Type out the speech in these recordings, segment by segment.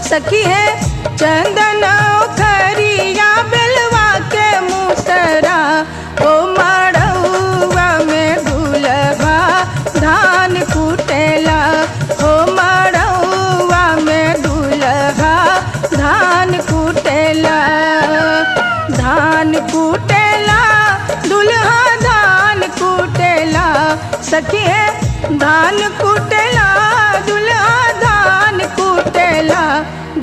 सखी है चंदन खरिया बेलवा के मुसरा ओ मड़उआ में दुल्हा धान कुटेला ओ मड़उआ में दुल्हा धान कुटेला धान कुटेला दुल्हा धान कुटेला सखी है धान कुटेला दुल्हा धान कुटेला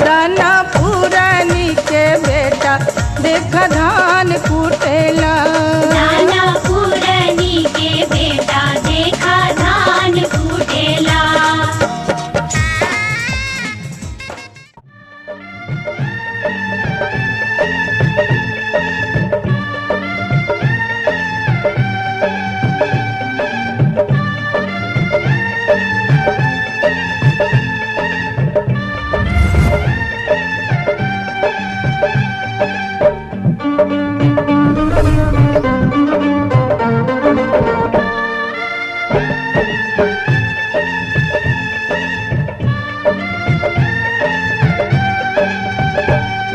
दाना पुरानी के बेटा देखा धान कुटेला दाना पुरानी के बेटा देखा धान कुटेला।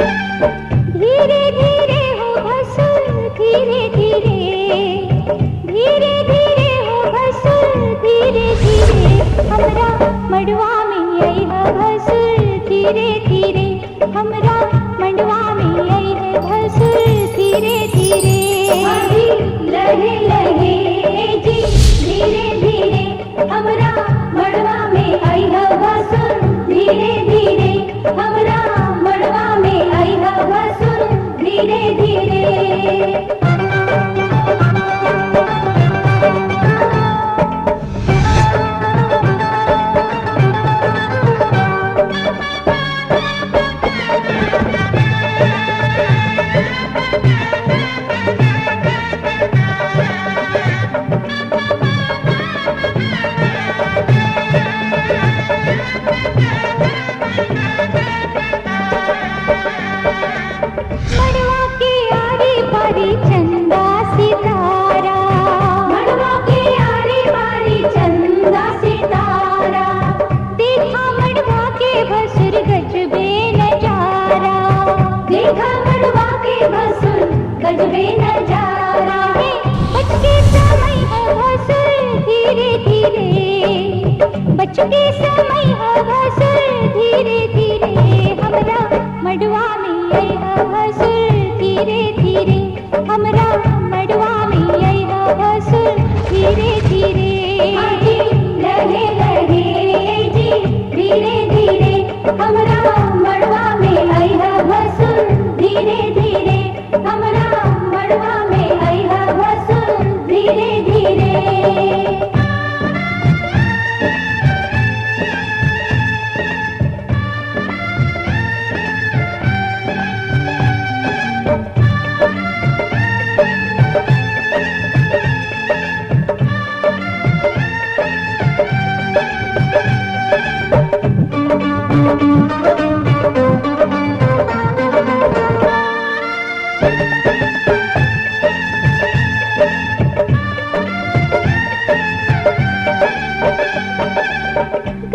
धीरे धीरे हो भसुर धीरे धीरे धीरे धीरे हो भसुर धीरे धीरे हमरा मड़वा में आई है भसुर धीरे धीरे हमरा मड़वा में आई है भसुर धीरे धीरे लहे लहे जी धीरे धीरे हमरा मड़वा में आई है भसुर धीरे धीरे हमरा मड़वा में आई है भसुर धीरे धीरे। मड़वा के आरी बारी चंदा सितारा मड़वा के आरी बारी चंदा सितारा देखा मड़वा के भसुर गजबे नजारा देखा मड़वा के भसुर गजबे नजारा बच के समय है भसुर धीरे धीरे बच के समय है भसुर धीरे धीरे हमरा मड़वा में आई है भसुर धीरे धीरे हमरा मड़वा में आई है भसुर धीरे धीरे लहे लहे जी धीरे धीरे हमरा मड़वा में आई है भसुर धीरे धीरे हमरा मड़वा में आई है भसुर धीरे धीरे।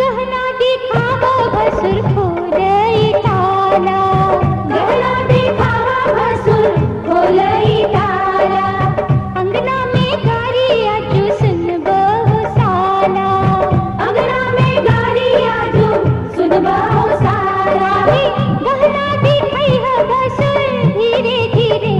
गहना दिखावा भसुर खोलई ताला गहना दिखावा भसुर खोलई ताला अंगना में गारी आजू सुन बहु साला अंगना में गारी आजू सुन बहु साला गहना दिखाई है भसुर धीरे धीरे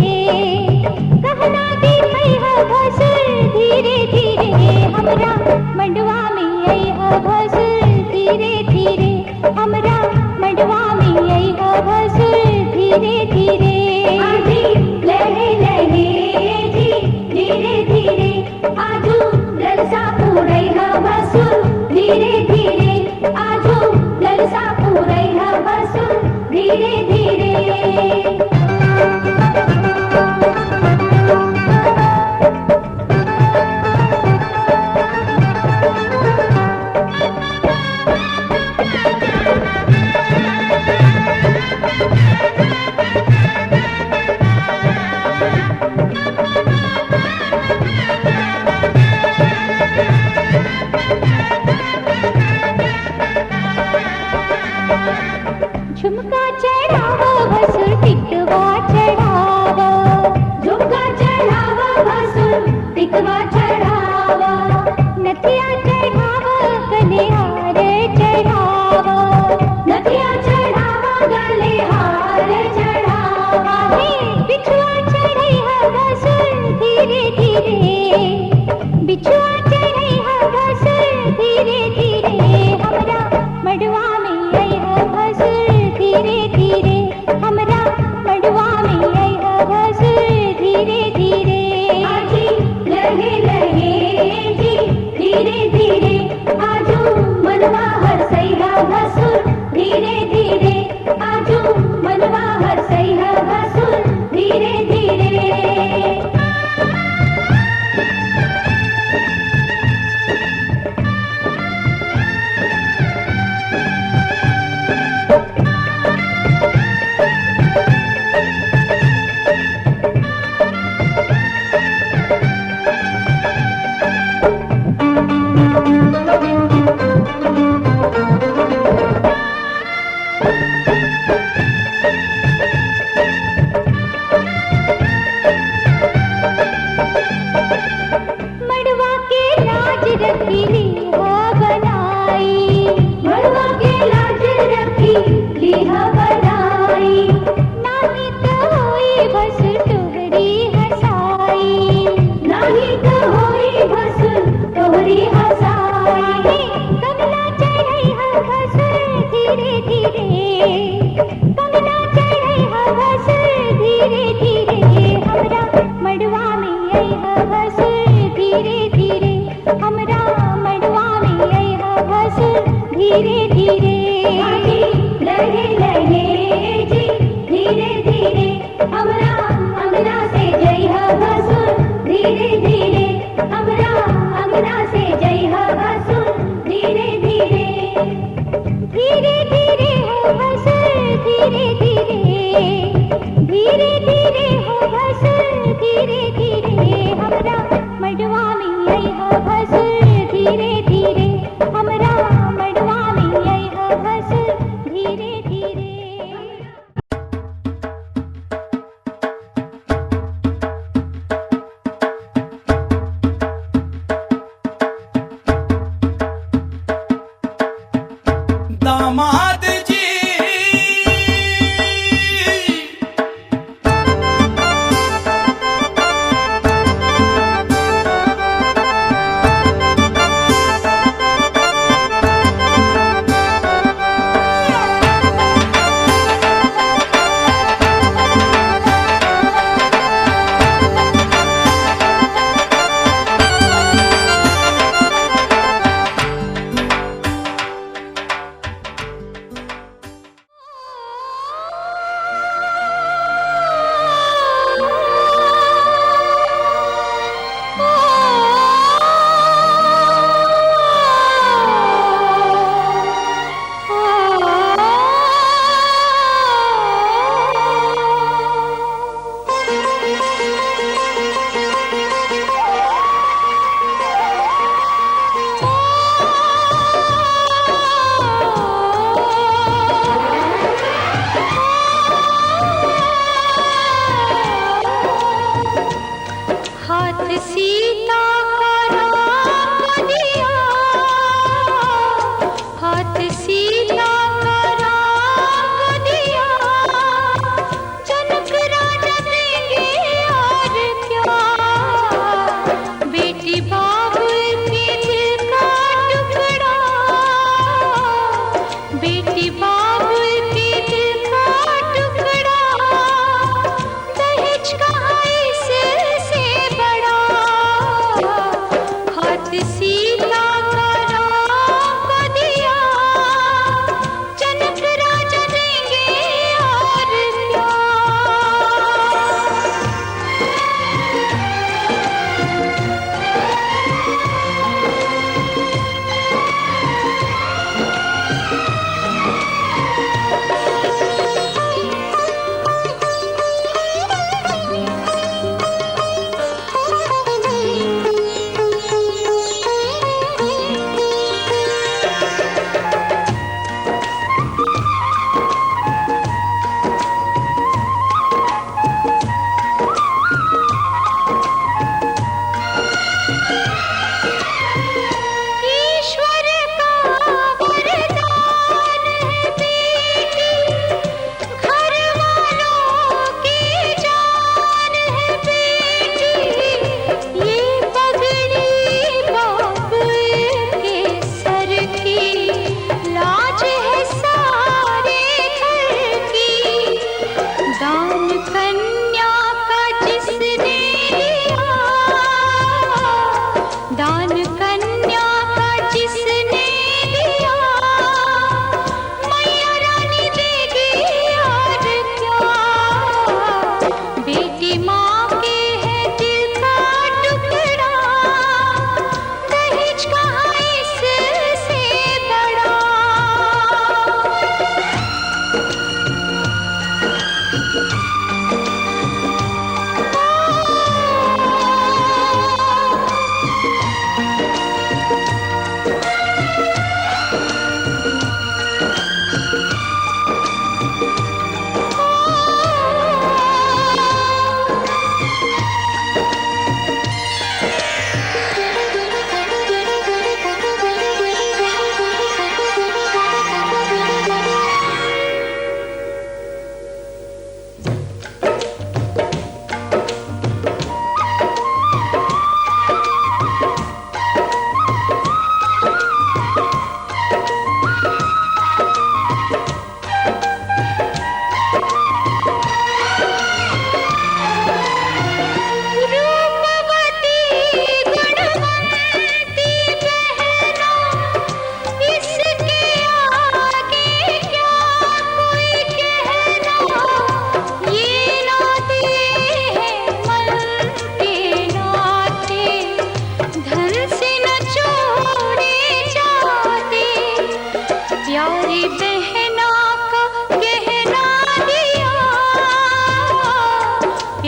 धीरे धीरे लहे लहे जी धीरे धीरे हमरा अंगना से जइहा भसुर धीरे धीरे हमरा अंगना से जइहा भसुर धीरे धीरे धीरे धीरे हो भसुर धीरे धीरे धीरे धीरे हो भसुर धीरे धीरे हमरा मड़वा में अइहा भसुर धीरे धीरे हमरा मड़वा में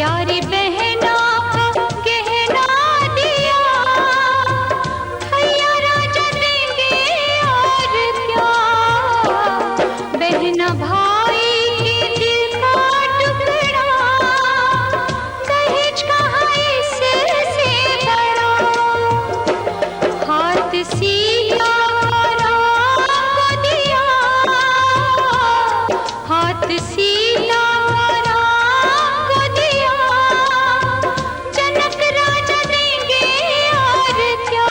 प्यारी बहना को गहना दिया, भैया राजा देंगे और क्या। बहना भाई के दिल का टुकड़ा, दहेज कहाँ इससे बड़ा। हाथ सीधा राम को दिया, हाथ सीधा राम को दिया, जनक राजा देंगे और क्या।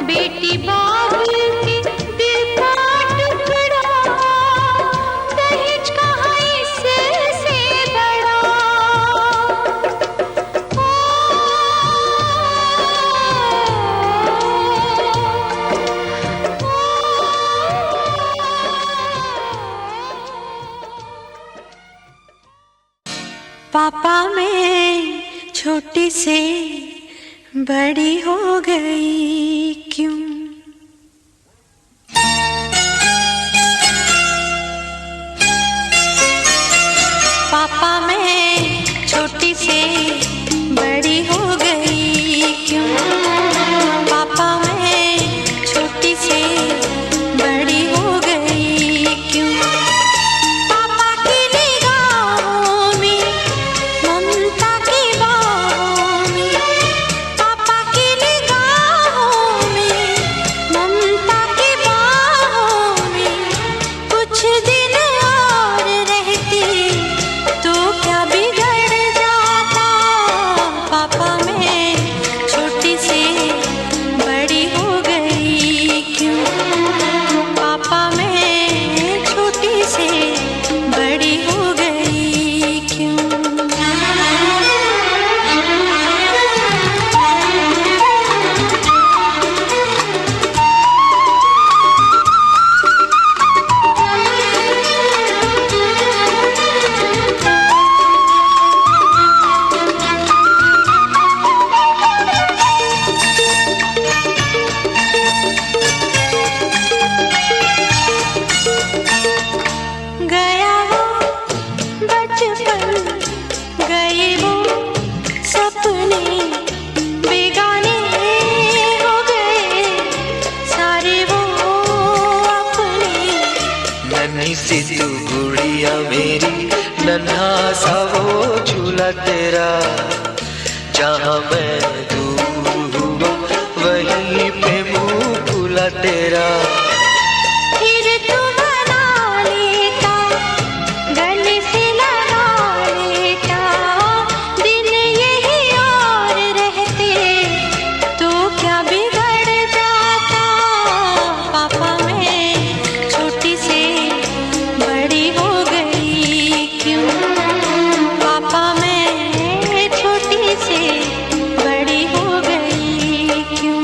बेटी बाबुल के दिल का टुकड़ा, दहेज कहाँ इससे बड़ा। पापा मैं छोटी से बड़ी हो गई क्यों। पापा मैं छोटी से बड़ी हो गई क्यों। पापा मैं छोटी से बड़ी हो गई क्यों। पापा की निगाहों में ममता की बाहों में, पापा की निगाहों में ममता की बाहों में, कुछ दिन और रहती तो क्या बिगड़ जाता। पापा मैं छोटी से बड़ी हो गई क्यों। पापा मैं छोटी से बड़ी हो गई क्यों। गया वो बचपन, गए वो सपने, बेगाने हो गए सारे वो अपने। नन्ही सी तू गुड़िया मेरी, नन्हा सा वो झूला तेरा, जहाँ मैं दूर हुआ वहीं पे मुँह खुला तेरा। फिर तू बना लेता, गले से लगा लेता, दिन यही और रहते तो क्या बिगड़ जाता। पापा मैं छोटी से बड़ी हो गई क्यों। पापा मैं छोटी से बड़ी हो गई क्यों।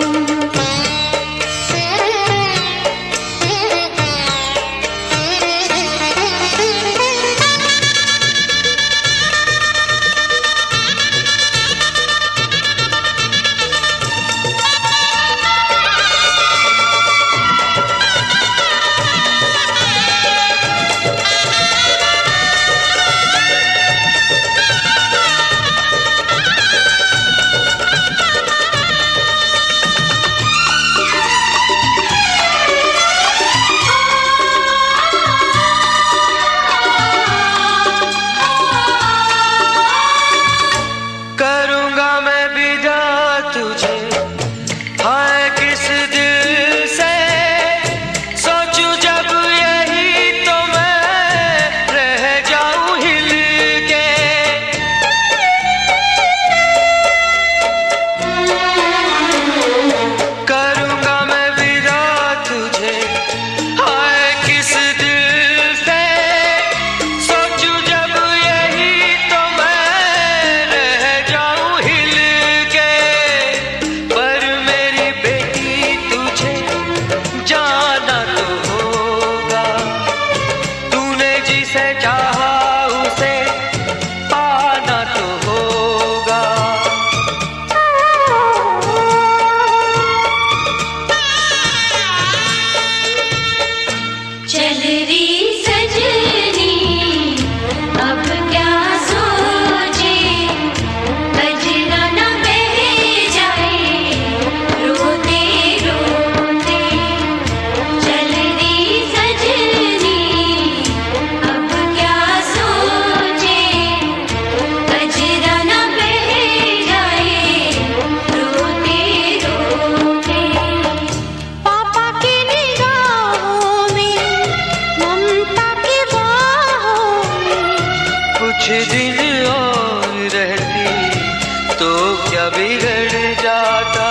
तो क्या बिगड़ जाता।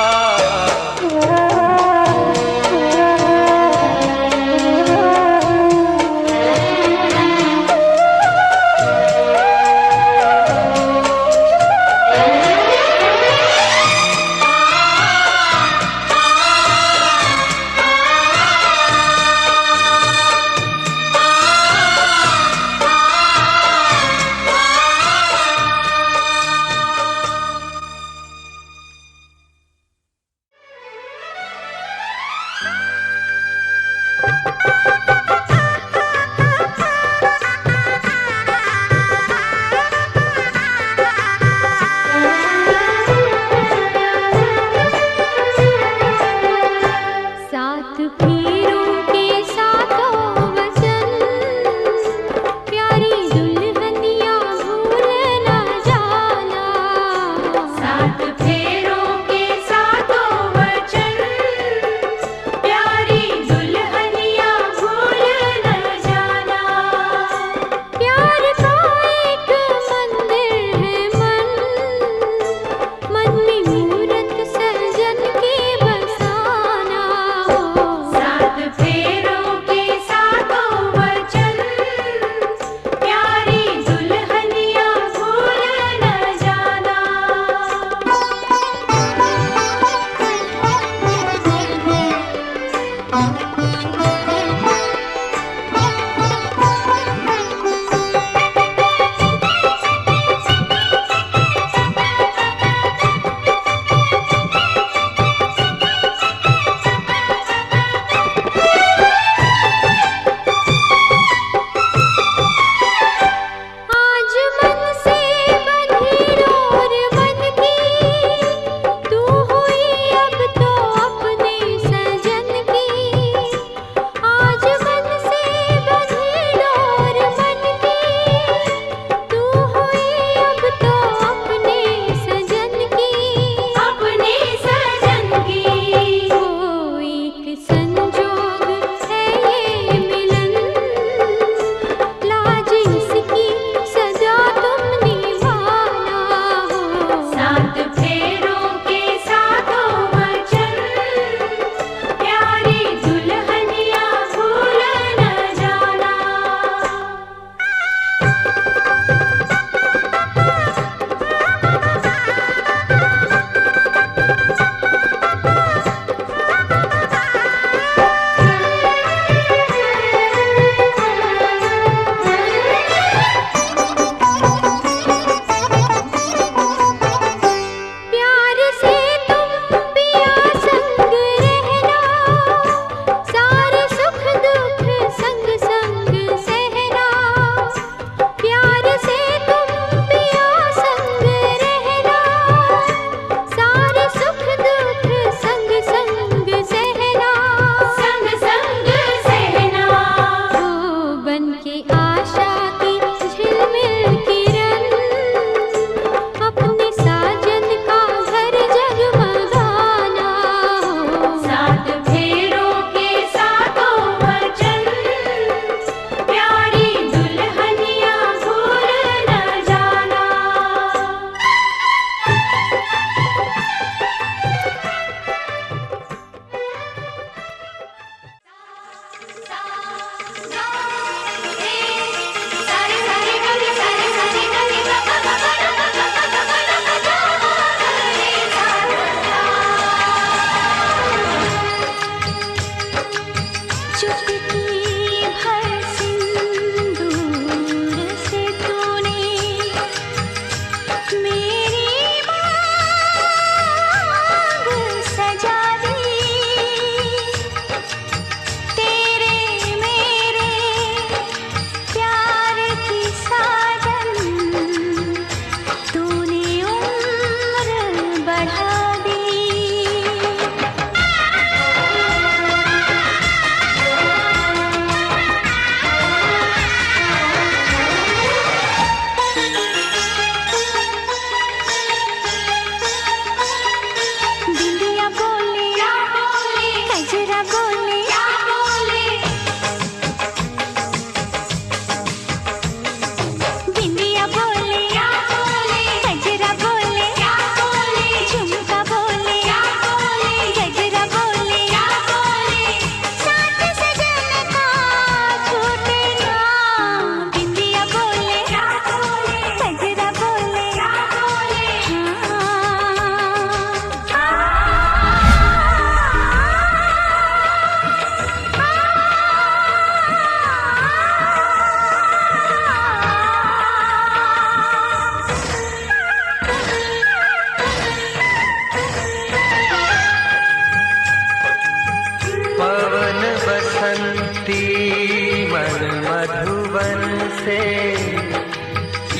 मधुबन से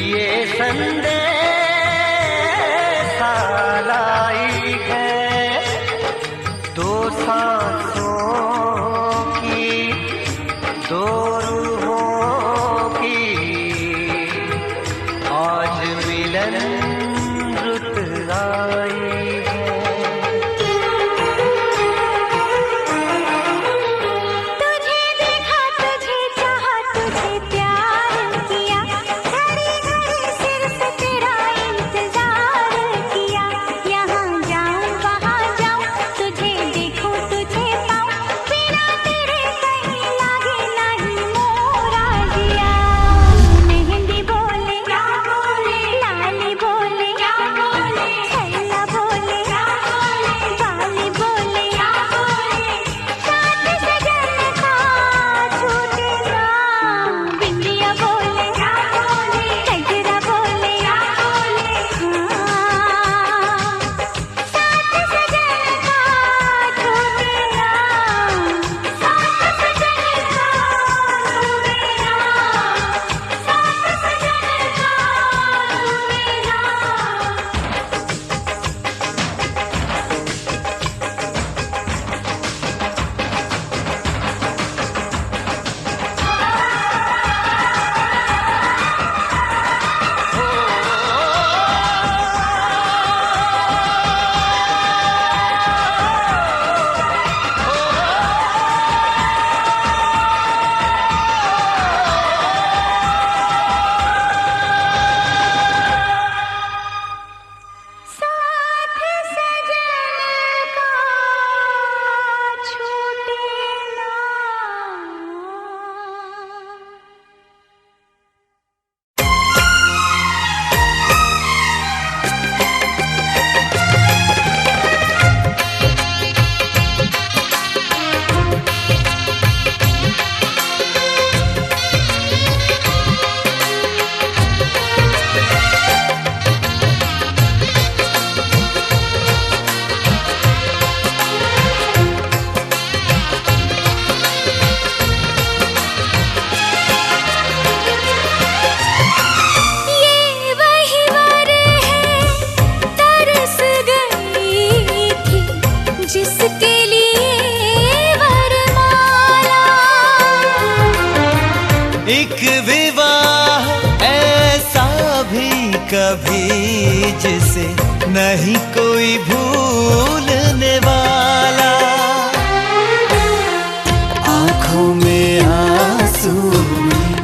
ये संदेशा लाई है, दो सांसों की दो रूहों की आज मिलन रुत आई है। तुझे देखा, तुझे चाहा, तुझे प्यार किया, घड़ी घड़ी सिर से तेरा इंतजार किया। यहाँ जाऊं वहाँ जाऊं, तुझे देखूं तुझे पाऊं, बिना तेरे कहीं लागे नहीं मोरा जिया। मेहंदी बोले क्या बोले, लाली बोले क्या बोले, छैला बोले क्या बोले, बाली बोले क्या बोले, साथ सजन का छूटे ना। बिंदिया बोले क्या बोले, गजरा बोले क्या बोले, हाँ साथ सजन का छूटे ना, साथ सजन का छूटे ना, साथ सजन का छूटे ना। साथ सजन का छूटे ना। ये वही वर है, तरस गई थी जिसके लिए वरमाला। एक विवाह ऐसा भी कभी जिसे नहीं कोई भूलने वाला। आंखों में आंसू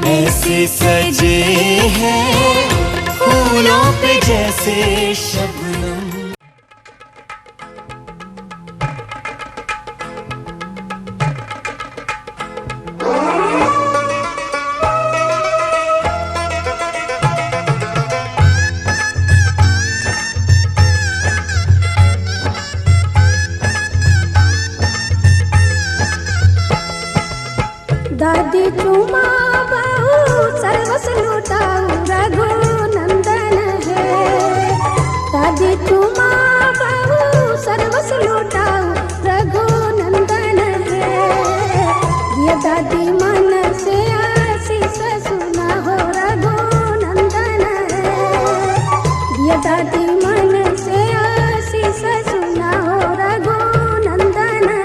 ऐसे सजे हैं, फूलों पे जैसे शबनम। दादी चुमा बहू सर्वस लुटाऊ, रघुनंदन है। दादी चुमा बहू सर्वस लुटाऊ, रघुनंदन है। ये दादी मन से आशीष सुना हो, रघुनंदन है। ये दादी मन से आशीष सुना हो, रघुनंदन है।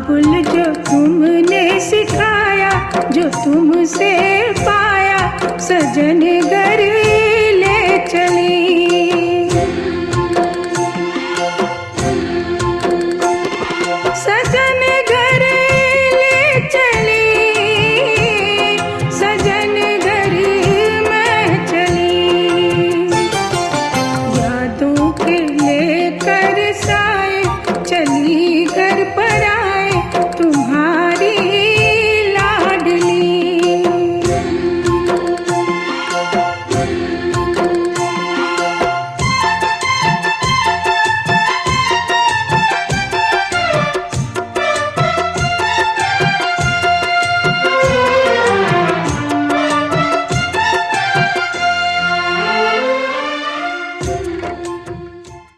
बाबुल जो तुमने सिखाया, जो तुमसे पाया, सजन घर ले चली।